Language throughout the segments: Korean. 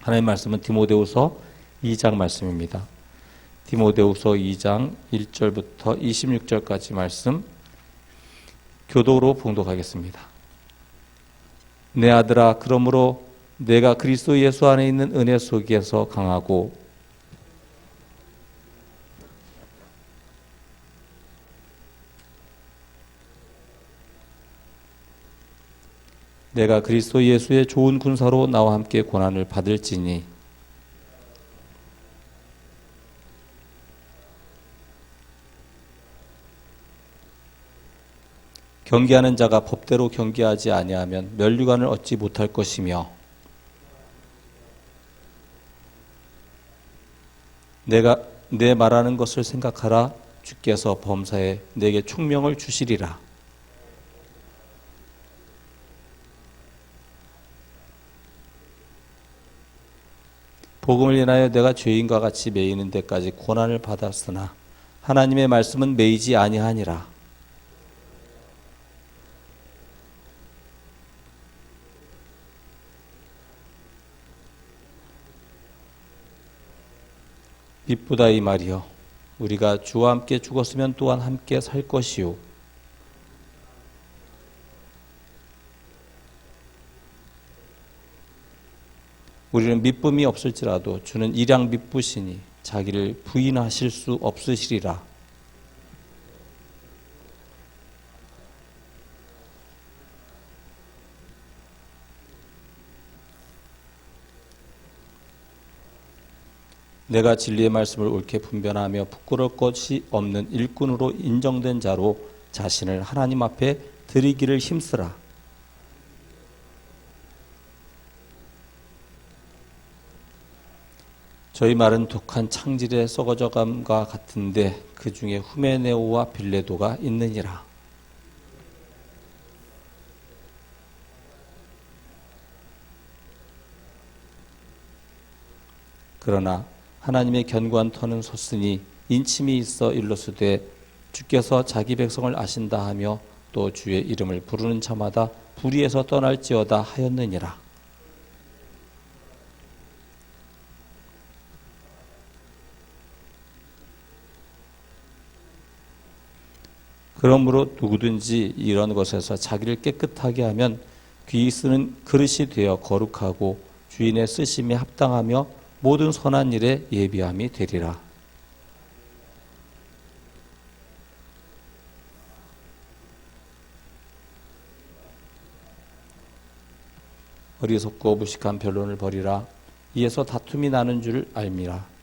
하나님의 말씀은 디모데후서 2장 말씀입니다. 디모데후서 2장 1절부터 26절까지 말씀 교독으로 봉독하겠습니다. 내 아들아, 그러므로 내가 그리스도 예수 안에 있는 은혜 속에서 강하고 내가 그리스도 예수의 좋은 군사로 나와 함께 고난을 받을지니 경계하는 자가 법대로 경계하지 아니하면 면류관을 얻지 못할 것이며 내가 내 말하는 것을 생각하라. 주께서 범사에 내게 총명을 주시리라. 복음을 인하여 내가 죄인과 같이 매이는 데까지 고난을 받았으나 하나님의 말씀은 매이지 아니하니라. 빛보다 이 말이여, 우리가 주와 함께 죽었으면 또한 함께 살 것이요 우리는 미쁨이 없을지라도 주는 일양 미쁘시니 자기를 부인하실 수 없으시리라. 내가 진리의 말씀을 옳게 분별하며 부끄러울 것이 없는 일꾼으로 인정된 자로 자신을 하나님 앞에 드리기를 힘쓰라. 저희 말은 독한 창질의 썩어져감과 같은데 그 중에 후메네오와 빌레도가 있느니라. 그러나 하나님의 견고한 터는 섰으니 인침이 있어 일러스되 주께서 자기 백성을 아신다 하며 또 주의 이름을 부르는 자마다 불의에서 떠날지어다 하였느니라. 그러므로 누구든지 이런 것에서 자기를 깨끗하게 하면 귀히 쓰는 그릇이 되어 거룩하고 주인의 쓰심에 합당하며 모든 선한 일에 예비함이 되리라. 어리석고 무식한 변론을 버리라. 이에서 다툼이 나는 줄 알미라.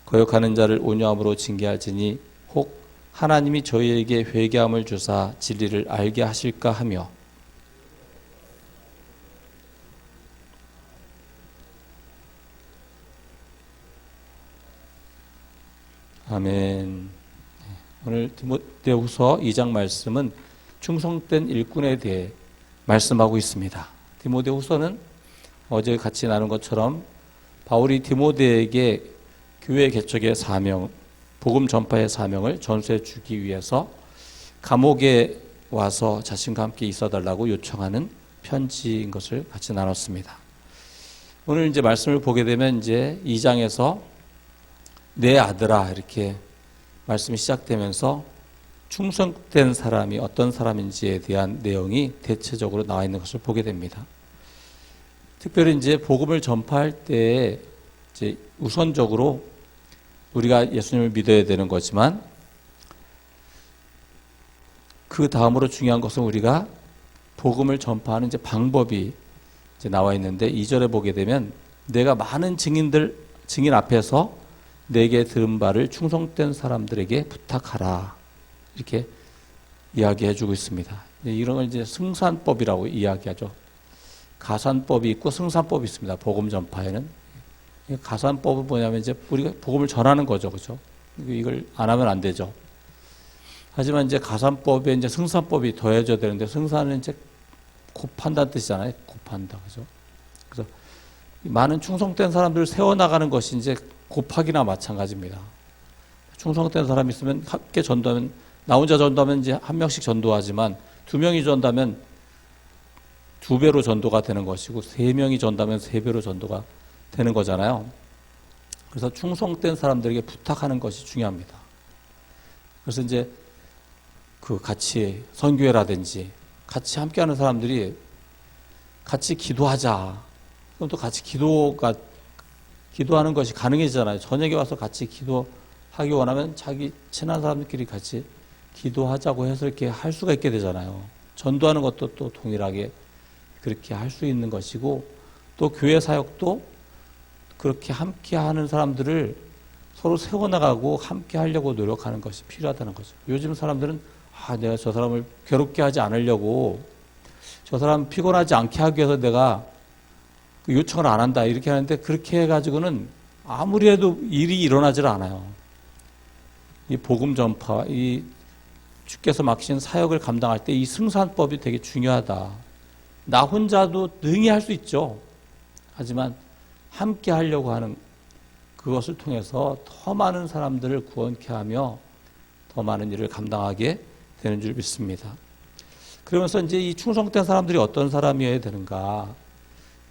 거역하는 자를 온유함으로 징계할지니 혹 하나님이 저희에게 회개함을 주사 진리를 알게 하실까 하며 아멘. 오늘 디모데후서 2장 말씀은 충성된 일꾼에 대해 말씀하고 있습니다. 디모데후서는 어제 같이 나눈 것처럼 바울이 디모데에게 교회 개척의 사명, 복음 전파의 사명을 전수해 주기 위해서 감옥에 와서 자신과 함께 있어달라고 요청하는 편지인 것을 같이 나눴습니다. 오늘 이제 말씀을 보게 되면 이제 2장에서 내 아들아 이렇게 말씀이 시작되면서 충성된 사람이 어떤 사람인지에 대한 내용이 대체적으로 나와 있는 것을 보게 됩니다. 특별히 이제 복음을 전파할 때 이제 우선적으로 우리가 예수님을 믿어야 되는 거지만 그 다음으로 중요한 것은 우리가 복음을 전파하는 이제 방법이 이제 나와 있는데 2절에 보게 되면 내가 많은 증인 앞에서 내게 들은 바를 충성된 사람들에게 부탁하라 이렇게 이야기해 주고 있습니다. 이런 걸 이제 승산법이라고 이야기하죠. 가산법이 있고 승산법이 있습니다. 복음 전파에는. 가산법은 뭐냐면 이제 우리가 복음을 전하는 거죠. 그죠? 이걸 안 하면 안 되죠. 하지만 이제 가산법에 이제 승산법이 더해져야 되는데 승산은 이제 곱한다는 뜻이잖아요. 곱한다. 그죠? 그래서 많은 충성된 사람들을 세워나가는 것이 이제 곱하기나 마찬가지입니다. 충성된 사람이 있으면 함께 전도하면 나 혼자 전도하면 이제 한 명씩 전도하지만 두 명이 전도하면 두 배로 전도가 되는 것이고 세 명이 전도하면 세 배로 전도가 되는 거잖아요. 그래서 충성된 사람들에게 부탁하는 것이 중요합니다. 그래서 이제 그 같이 선교회라든지 같이 함께하는 사람들이 같이 기도하자. 그럼 또 같이 기도하는 것이 가능해지잖아요. 저녁에 와서 같이 기도하기 원하면 자기 친한 사람들끼리 같이 기도하자고 해서 이렇게 할 수가 있게 되잖아요. 전도하는 것도 또 동일하게 그렇게 할 수 있는 것이고 또 교회 사역도 그렇게 함께하는 사람들을 서로 세워나가고 함께하려고 노력하는 것이 필요하다는 거죠. 요즘 사람들은 내가 저 사람을 괴롭게 하지 않으려고 저 사람 피곤하지 않게 하기 위해서 내가 그 요청을 안 한다 이렇게 하는데 그렇게 해가지고는 아무리 해도 일이 일어나질 않아요. 이 복음 전파, 이 주께서 맡기신 사역을 감당할 때 이 승산법이 되게 중요하다. 나 혼자도 능히 할 수 있죠. 하지만 함께 하려고 하는 그것을 통해서 더 많은 사람들을 구원케 하며 더 많은 일을 감당하게 되는 줄 믿습니다. 그러면서 이제 이 충성된 사람들이 어떤 사람이어야 되는가?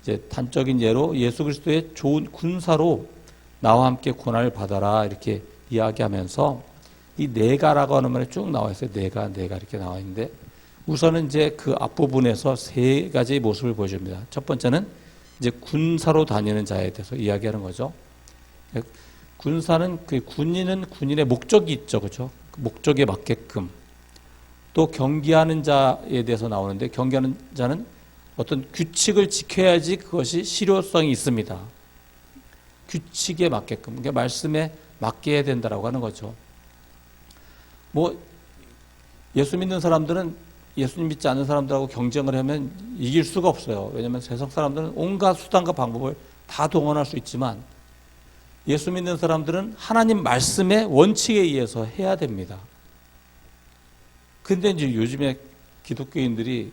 이제 단적인 예로 예수 그리스도의 좋은 군사로 나와 함께 고난을 받아라 이렇게 이야기하면서 이 내가라고 하는 말에 쭉 나와 있어요. 내가 이렇게 나와 있는데 우선은 이제 그 앞부분에서 세 가지의 모습을 보여줍니다. 첫 번째는 이제 군사로 다니는 자에 대해서 이야기하는 거죠. 군사는 그 군인은 군인의 목적이 있죠. 그렇죠? 그 목적에 맞게끔 또 경기하는 자에 대해서 나오는데 경기하는 자는 어떤 규칙을 지켜야지 그것이 실효성이 있습니다. 규칙에 맞게끔, 그러니까 말씀에 맞게 해야 된다라고 하는 거죠. 뭐 예수 믿는 사람들은 예수님 믿지 않는 사람들하고 경쟁을 하면 이길 수가 없어요. 왜냐하면 세상 사람들은 온갖 수단과 방법을 다 동원할 수 있지만 예수 믿는 사람들은 하나님 말씀의 원칙에 의해서 해야 됩니다. 근데 이제 요즘에 기독교인들이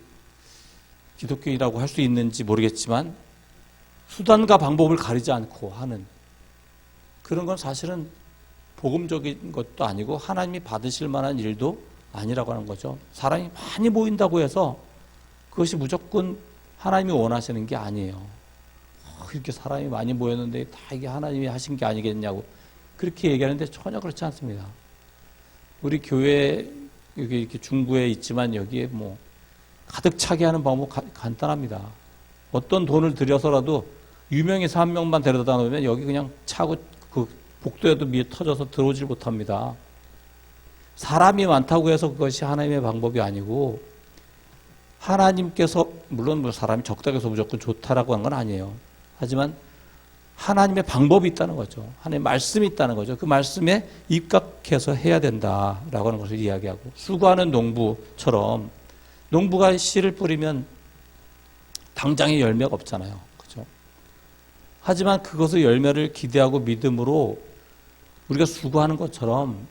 기독교인이라고 할 수 있는지 모르겠지만 수단과 방법을 가리지 않고 하는 그런 건 사실은 복음적인 것도 아니고 하나님이 받으실 만한 일도 아니라고 하는 거죠. 사람이 많이 모인다고 해서 그것이 무조건 하나님이 원하시는 게 아니에요. 이렇게 사람이 많이 모였는데 다 이게 하나님이 하신 게 아니겠냐고 그렇게 얘기하는데 전혀 그렇지 않습니다. 우리 교회 여기 이렇게 중구에 있지만 여기에 뭐 가득 차게 하는 방법 간단합니다. 어떤 돈을 들여서라도 유명인사 한 명만 데려다 놓으면 여기 그냥 차고 그 복도에도 미에 터져서 들어오질 못합니다. 사람이 많다고 해서 그것이 하나님의 방법이 아니고 하나님께서 물론 뭐 사람이 적다고 해서 무조건 좋다라고 하는 건 아니에요. 하지만 하나님의 방법이 있다는 거죠. 하나님의 말씀이 있다는 거죠. 그 말씀에 입각해서 해야 된다라고 하는 것을 이야기하고 수고하는 농부처럼 농부가 씨를 뿌리면 당장에 열매가 없잖아요. 그렇죠? 하지만 그것의 열매를 기대하고 믿음으로 우리가 수고하는 것처럼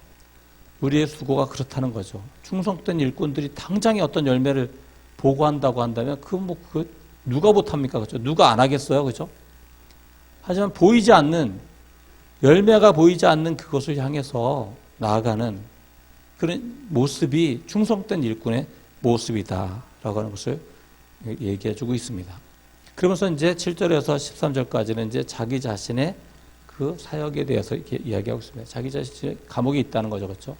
우리의 수고가 그렇다는 거죠. 충성된 일꾼들이 당장에 어떤 열매를 보고한다고 한다면 그 누가 못합니까? 그렇죠? 누가 안 하겠어요? 그렇죠? 하지만 보이지 않는 열매가 보이지 않는 그것을 향해서 나아가는 그런 모습이 충성된 일꾼의 모습이다라고 하는 것을 얘기해 주고 있습니다. 그러면서 이제 7절에서 13절까지는 이제 자기 자신의 그 사역에 대해서 이렇게 이야기하고 있습니다. 자기 자신이 감옥에 있다는 거죠. 그렇죠?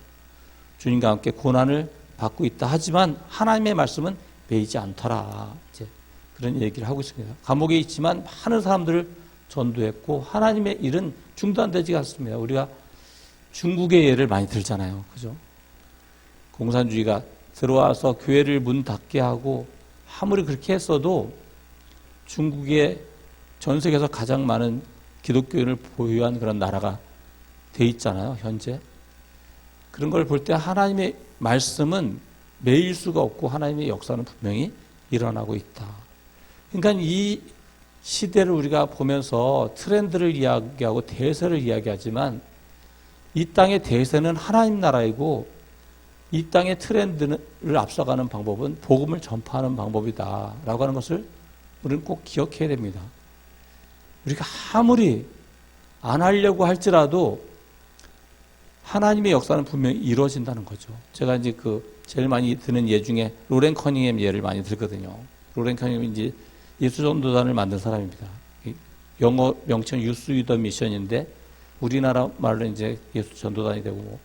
주님과 함께 고난을 받고 있다. 하지만 하나님의 말씀은 매이지 않더라. 이제 그런 얘기를 하고 있습니다. 감옥에 있지만 많은 사람들을 전도했고 하나님의 일은 중단되지 않습니다. 우리가 중국의 예를 많이 들잖아요. 그죠? 공산주의가 들어와서 교회를 문 닫게 하고 아무리 그렇게 했어도 중국의 전 세계에서 가장 많은 기독교인을 보유한 그런 나라가 돼 있잖아요. 현재. 그런 걸 볼 때 하나님의 말씀은 매일 수가 없고 하나님의 역사는 분명히 일어나고 있다. 그러니까 이 시대를 우리가 보면서 트렌드를 이야기하고 대세를 이야기하지만 이 땅의 대세는 하나님 나라이고 이 땅의 트렌드를 앞서가는 방법은 복음을 전파하는 방법이다라고 하는 것을 우리는 꼭 기억해야 됩니다. 우리가 아무리 안 하려고 할지라도 하나님의 역사는 분명히 이루어진다는 거죠. 제가 이제 제일 많이 드는 예 중에 로렌 커닝햄 예를 많이 들거든요. 로렌 커닝햄이 이제 예수 전도단을 만든 사람입니다. 영어 명칭은 유스 위더 미션인데 우리나라 말로 이제 예수 전도단이 되고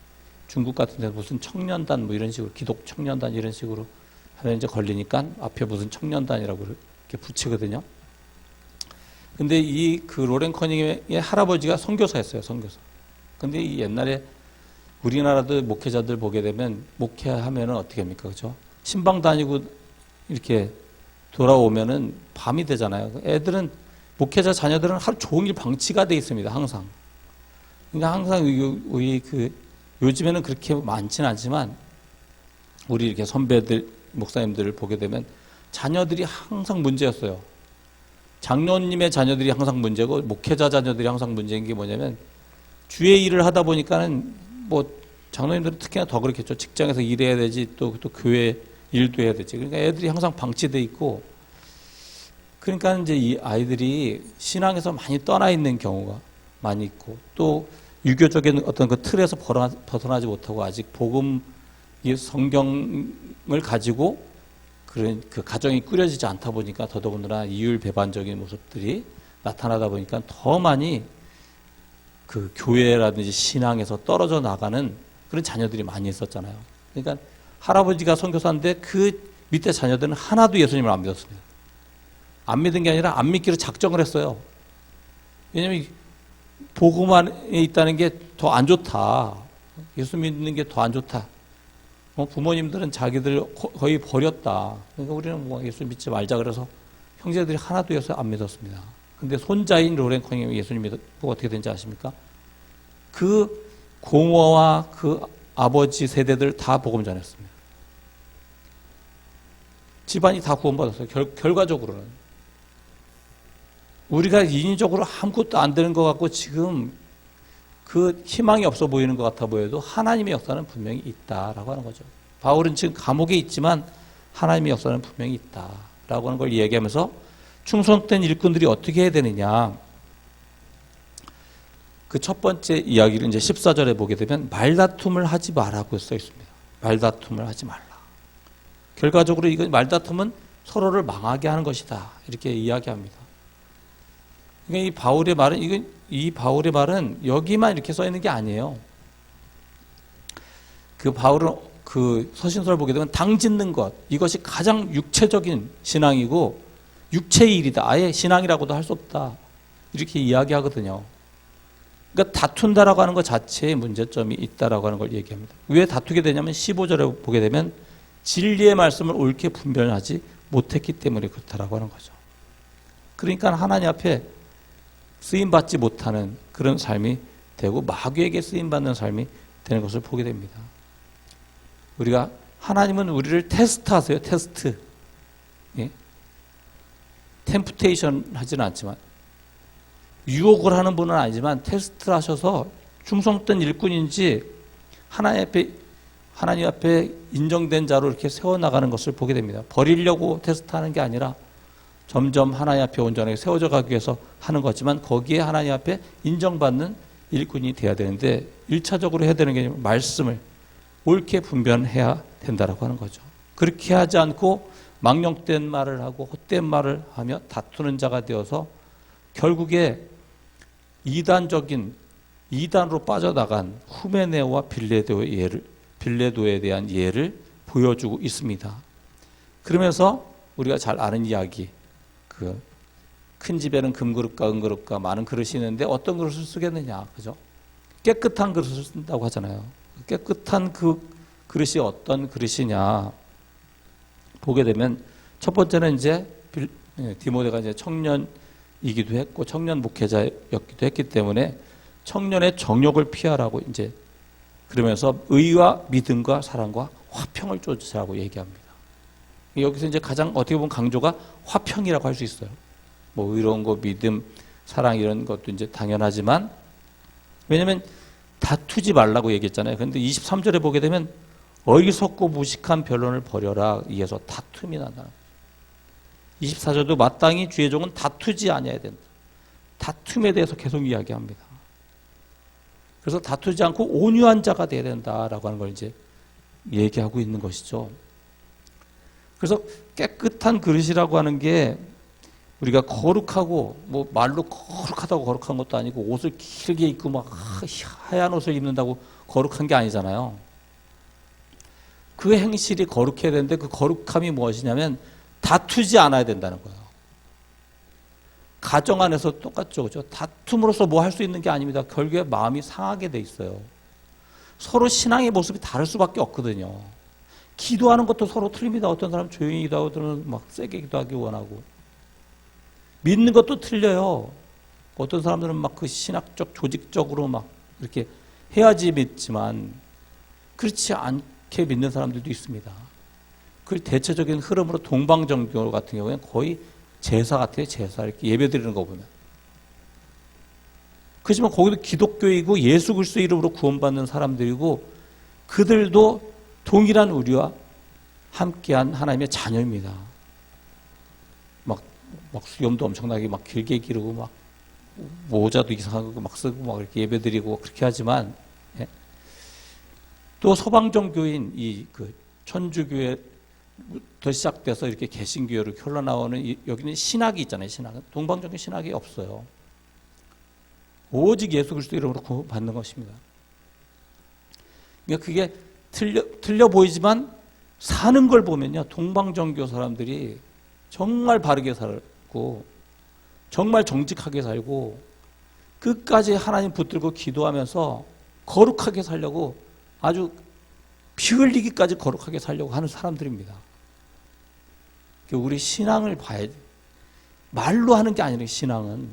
중국 같은 데 무슨 청년단 뭐 이런 식으로 기독 청년단 이런 식으로 하면 이제 걸리니까 앞에 무슨 청년단이라고 이렇게 붙이거든요. 근데 로렌 커닝햄의 할아버지가 선교사였어요, 선교사. 근데 이 옛날에 우리나라도 목회자들 보게 되면 목회하면은 어떻게 합니까? 그죠? 신방 다니고 이렇게 돌아오면은 밤이 되잖아요. 애들은 목회자 자녀들은 하루 종일 방치가 돼 있습니다. 항상. 그러니까 항상 요즘에는 그렇게 많지는 않지만 우리 이렇게 선배들 목사님들을 보게 되면 자녀들이 항상 문제였어요. 장로님의 자녀들이 항상 문제고 목회자 자녀들이 항상 문제인 게 뭐냐면 주의 일을 하다 보니까는 뭐 장로님들은 특히나 더 그렇겠죠. 직장에서 일해야 되지 또 교회 일도 해야 되지. 그러니까 애들이 항상 방치돼 있고 그러니까 이제 이 아이들이 신앙에서 많이 떠나 있는 경우가 많이 있고 또 유교적인 어떤 그 틀에서 벗어나지 못하고 아직 복음 성경을 가지고 그 가정이 꾸려지지 않다 보니까 더더군다나 이율배반적인 모습들이 나타나다 보니까 더 많이 그 교회라든지 신앙에서 떨어져 나가는 그런 자녀들이 많이 있었잖아요. 그러니까 할아버지가 선교사인데 그 밑에 자녀들은 하나도 예수님을 안 믿었습니다. 안 믿은 게 아니라 안 믿기로 작정을 했어요. 왜냐하면 복음 안에 있다는 게 더 안 좋다. 예수 믿는 게 더 안 좋다. 부모님들은 자기들 거의 버렸다. 그러니까 우리는 뭐 예수 믿지 말자 그래서 형제들이 하나도 예수 안 믿었습니다. 근데 손자인 로렌 커닝햄이 예수님 믿고 어떻게 된지 아십니까? 그 고모와 그 아버지 세대들 다 복음 전했습니다. 집안이 다 구원받았어요. 결과적으로는. 우리가 인위적으로 아무것도 안 되는 것 같고 지금 그 희망이 없어 보이는 것 같아 보여도 하나님의 역사는 분명히 있다라고 하는 거죠. 바울은 지금 감옥에 있지만 하나님의 역사는 분명히 있다라고 하는 걸 얘기하면서 충성된 일꾼들이 어떻게 해야 되느냐. 그 첫 번째 이야기를 이제 14절에 보게 되면 말다툼을 하지 마라고 써 있습니다. 말다툼을 하지 말라. 결과적으로 이건 말다툼은 서로를 망하게 하는 것이다. 이렇게 이야기합니다. 그러니까 이 바울의 말은 여기만 이렇게 써 있는 게 아니에요. 그 바울은 그 서신서를 보게 되면 당 짓는 것, 이것이 가장 육체적인 신앙이고 육체의 일이다. 아예 신앙이라고도 할 수 없다. 이렇게 이야기하거든요. 그러니까 다툰다라고 하는 것 자체에 문제점이 있다라고 하는 걸 얘기합니다. 왜 다투게 되냐면 15절에 보게 되면 진리의 말씀을 옳게 분별하지 못했기 때문에 그렇다라고 하는 거죠. 그러니까 하나님 앞에 쓰임받지 못하는 그런 삶이 되고 마귀에게 쓰임받는 삶이 되는 것을 보게 됩니다. 우리가 하나님은 우리를 테스트하세요. 테스트. 예? 템프테이션 하지는 않지만 유혹을 하는 분은 아니지만 테스트를 하셔서 충성된 일꾼인지 하나님 앞에 인정된 자로 이렇게 세워나가는 것을 보게 됩니다. 버리려고 테스트하는 게 아니라 점점 하나님 앞에 온전하게 세워져 가기 위해서 하는 거지만 거기에 하나님 앞에 인정받는 일꾼이 돼야 되는데 1차적으로 해야 되는 게 말씀을 옳게 분별해야 된다라고 하는 거죠. 그렇게 하지 않고 망령된 말을 하고 헛된 말을 하며 다투는 자가 되어서 결국에 이단으로 빠져나간 후메네오와 빌레도에 대한 예를 보여주고 있습니다. 그러면서 우리가 잘 아는 이야기, 큰 집에는 금그릇과 은그릇과 많은 그릇이 있는데 어떤 그릇을 쓰겠느냐, 그죠? 깨끗한 그릇을 쓴다고 하잖아요. 깨끗한 그 그릇이 어떤 그릇이냐 보게 되면 첫 번째는 이제 디모데가 이제 청년이기도 했고 청년 목회자였기도 했기 때문에 청년의 정욕을 피하라고 이제 그러면서 의와 믿음과 사랑과 화평을 쫓으라고 얘기합니다. 여기서 이제 가장 어떻게 보면 강조가 화평이라고 할 수 있어요. 뭐 의로운 거, 믿음, 사랑 이런 것도 이제 당연하지만 왜냐하면 다투지 말라고 얘기했잖아요. 그런데 23절에 보게 되면 어리석고 무식한 변론을 버려라. 이에서 다툼이 난다. 24절도 마땅히 주의 종은 다투지 아니어야 된다. 다툼에 대해서 계속 이야기합니다. 그래서 다투지 않고 온유한 자가 돼야 된다라고 하는 걸 이제 얘기하고 있는 것이죠. 그래서 깨끗한 그릇이라고 하는 게 우리가 거룩하고 뭐 말로 거룩하다고 거룩한 것도 아니고 옷을 길게 입고 막 하얀 옷을 입는다고 거룩한 게 아니잖아요. 그 행실이 거룩해야 되는데 그 거룩함이 무엇이냐면 다투지 않아야 된다는 거예요. 가정 안에서 똑같죠. 그죠? 다툼으로써 뭐 할 수 있는 게 아닙니다. 결국에 마음이 상하게 돼 있어요. 서로 신앙의 모습이 다를 수밖에 없거든요. 기도하는 것도 서로 틀립니다. 어떤 사람은 조용히 기도하고 어떤 막 세게 기도하기 원하고. 믿는 것도 틀려요. 어떤 사람들은 막 그 신학적, 조직적으로 막 이렇게 해야지 믿지만 그렇지 않게 믿는 사람들도 있습니다. 그 대체적인 흐름으로 동방정교 같은 경우에는 거의 제사 같아요. 제사 이렇게 예배 드리는 거 보면. 그렇지만 거기도 기독교이고 예수 그리스도 이름으로 구원받는 사람들이고 그들도 동일한 우리와 함께한 하나님의 자녀입니다. 막 수염도 엄청나게 막 길게 기르고 막 모자도 이상하고 막 쓰고 막 이렇게 예배드리고 그렇게 하지만 예? 또 서방종교인 이 그 천주교회부터 시작돼서 이렇게 개신교회로 흘러나오는 여기는 신학이 있잖아요. 신학은 동방종교 신학이 없어요. 오직 예수 그리스도 이름으로 구원받는 것입니다. 그러니까 그게 틀려 보이지만 사는 걸 보면요. 동방종교 사람들이 정말 바르게 살고 정말 정직하게 살고 끝까지 하나님 붙들고 기도하면서 거룩하게 살려고 아주 피 흘리기까지 거룩하게 살려고 하는 사람들입니다. 우리 신앙을 봐야 돼. 말로 하는 게 아니라 신앙은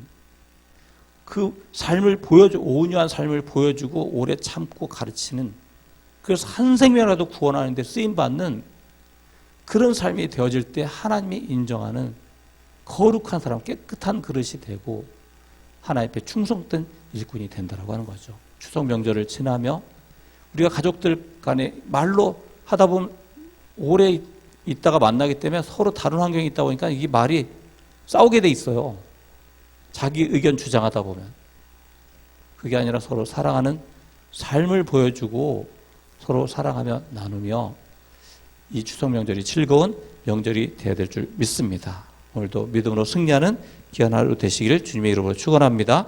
그 삶을 온유한 삶을 보여주고 오래 참고 가르치는 그래서 한 생명이라도 구원하는 데 쓰임받는 그런 삶이 되어질 때 하나님이 인정하는 거룩한 사람, 깨끗한 그릇이 되고 하나님 앞에 충성된 일꾼이 된다라고 하는 거죠. 추석 명절을 지나며 우리가 가족들 간에 말로 하다 보면 오래 있다가 만나기 때문에 서로 다른 환경에 있다 보니까 이 말이 싸우게 돼 있어요. 자기 의견 주장하다 보면. 그게 아니라 서로 사랑하는 삶을 보여주고 서로 사랑하며 나누며 이 추석 명절이 즐거운 명절이 되어야 될 줄 믿습니다. 오늘도 믿음으로 승리하는 귀한 하루 되시기를 주님의 이름으로 축원합니다.